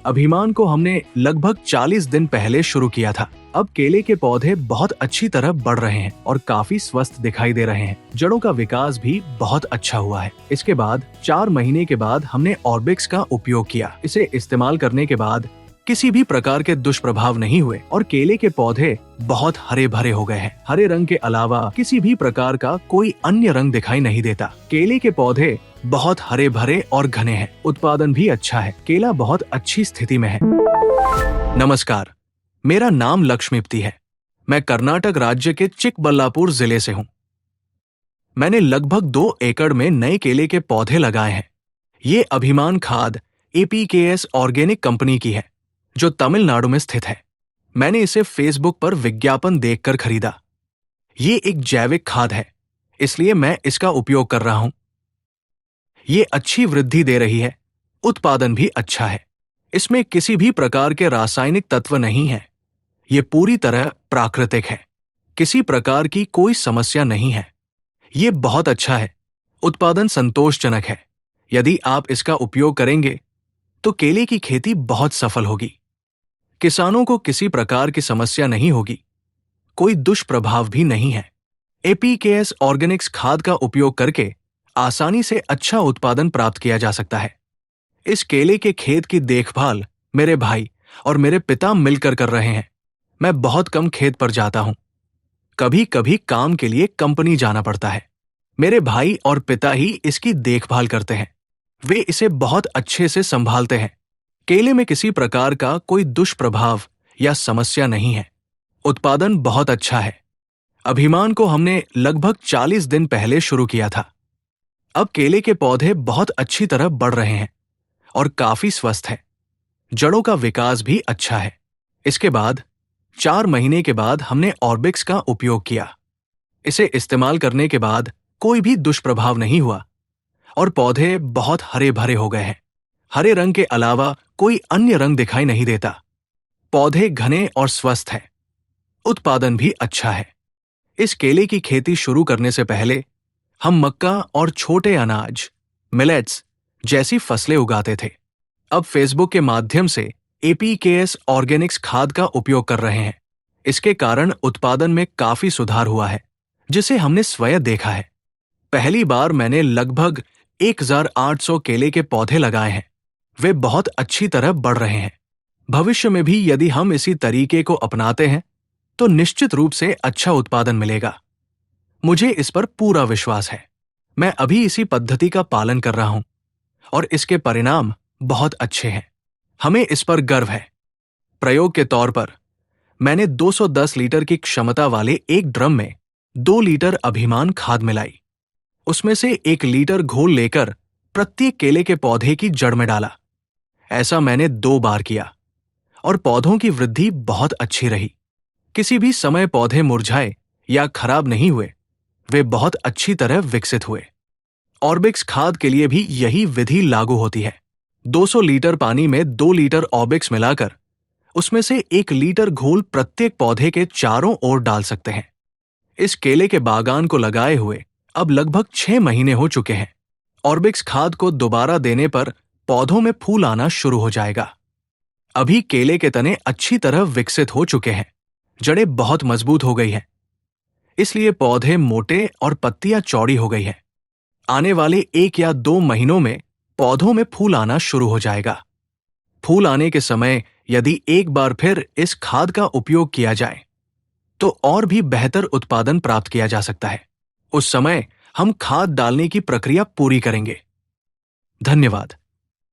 अभिमान को हमने लगभग 40 दिन पहले शुरू किया था। अब केले के पौधे बहुत अच्छी तरह बढ़ रहे हैं और काफी स्वस्थ दिखाई दे रहे हैं। जड़ों का विकास भी बहुत अच्छा हुआ है। इसके बाद 4 महीने के बाद हमने ऑर्बिक्स का उपयोग किया। इसे इस्तेमाल करने के बाद किसी भी प्रकार के दुष्प्रभाव नहीं हुए और केले के पौधे बहुत हरे भरे हो गए हैं। हरे रंग के अलावा किसी भी प्रकार का कोई अन्य रंग दिखाई नहीं देता। केले के पौधे बहुत हरे भरे और घने हैं। उत्पादन भी अच्छा है। केला बहुत अच्छी स्थिति में है। नमस्कार, मेरा नाम लक्ष्मीपति है। मैं कर्नाटक राज्य के चिकबल्लापुर जिले से हूँ। मैंने लगभग 2 एकड़ में नए केले के पौधे लगाए हैं। ये अभिमान खाद APKS ऑर्गेनिक कंपनी की है, जो तमिलनाडु में स्थित है। मैंने इसे फेसबुक पर विज्ञापन देखकर खरीदा। ये एक जैविक खाद है, इसलिए मैं इसका उपयोग कर रहा हूं। ये अच्छी वृद्धि दे रही है। उत्पादन भी अच्छा है। इसमें किसी भी प्रकार के रासायनिक तत्व नहीं है। ये पूरी तरह प्राकृतिक है। किसी प्रकार की कोई समस्या नहीं है। ये बहुत अच्छा है। उत्पादन संतोषजनक है। यदि आप इसका उपयोग करेंगे तो केले की खेती बहुत सफल होगी। किसानों को किसी प्रकार की समस्या नहीं होगी। कोई दुष्प्रभाव भी नहीं है। APKS ऑर्गेनिक्स खाद का उपयोग करके आसानी से अच्छा उत्पादन प्राप्त किया जा सकता है। इस केले के खेत की देखभाल मेरे भाई और मेरे पिता मिलकर कर रहे हैं। मैं बहुत कम खेत पर जाता हूं। कभी कभी काम के लिए कंपनी जाना पड़ता है। मेरे भाई और पिता ही इसकी देखभाल करते हैं। वे इसे बहुत अच्छे से संभालते हैं। केले में किसी प्रकार का कोई दुष्प्रभाव या समस्या नहीं है। उत्पादन बहुत अच्छा है। अभिमान को हमने लगभग 40 दिन पहले शुरू किया था। अब केले के पौधे बहुत अच्छी तरह बढ़ रहे हैं और काफी स्वस्थ हैं। जड़ों का विकास भी अच्छा है। इसके बाद 4 महीने के बाद हमने ऑर्बिक्स का उपयोग किया। इसे इस्तेमाल करने के बाद कोई भी दुष्प्रभाव नहीं हुआ और पौधे बहुत हरे भरे हो गए हैं। हरे रंग के अलावा कोई अन्य रंग दिखाई नहीं देता। पौधे घने और स्वस्थ हैं। उत्पादन भी अच्छा है। इस केले की खेती शुरू करने से पहले हम मक्का और छोटे अनाज, मिलेट्स जैसी फसलें उगाते थे। अब फेसबुक के माध्यम से APKS ऑर्गेनिक्स खाद का उपयोग कर रहे हैं। इसके कारण उत्पादन में काफी सुधार हुआ है, जिसे हमने स्वयं देखा है। पहली बार मैंने लगभग 1800 केले के पौधे लगाए हैं। वे बहुत अच्छी तरह बढ़ रहे हैं। भविष्य में भी यदि हम इसी तरीके को अपनाते हैं तो निश्चित रूप से अच्छा उत्पादन मिलेगा। मुझे इस पर पूरा विश्वास है। मैं अभी इसी पद्धति का पालन कर रहा हूं और इसके परिणाम बहुत अच्छे हैं। हमें इस पर गर्व है। प्रयोग के तौर पर मैंने 210 लीटर की क्षमता वाले एक ड्रम में 2 लीटर अभिमान खाद मिलाई। उसमें से 1 लीटर घोल लेकर प्रत्येक केले के पौधे की जड़ में डाला। ऐसा मैंने 2 बार किया और पौधों की वृद्धि बहुत अच्छी रही। किसी भी समय पौधे मुरझाए या खराब नहीं हुए। वे बहुत अच्छी तरह विकसित हुए। ऑर्बिक्स खाद के लिए भी यही विधि लागू होती है। 200 लीटर पानी में 2 लीटर ऑर्बिक्स मिलाकर उसमें से 1 लीटर घोल प्रत्येक पौधे के चारों ओर डाल सकते हैं। इस केले के बागान को लगाए हुए अब लगभग 6 महीने हो चुके हैं। ऑर्बिक्स खाद को दोबारा देने पर पौधों में फूल आना शुरू हो जाएगा। अभी केले के तने अच्छी तरह विकसित हो चुके हैं। जड़ें बहुत मजबूत हो गई हैं। इसलिए पौधे मोटे और पत्तियां चौड़ी हो गई हैं। आने वाले 1 या 2 महीनों में पौधों में फूल आना शुरू हो जाएगा। फूल आने के समय यदि एक बार फिर इस खाद का उपयोग किया जाए तो और भी बेहतर उत्पादन प्राप्त किया जा सकता है। उस समय हम खाद डालने की प्रक्रिया पूरी करेंगे। धन्यवाद।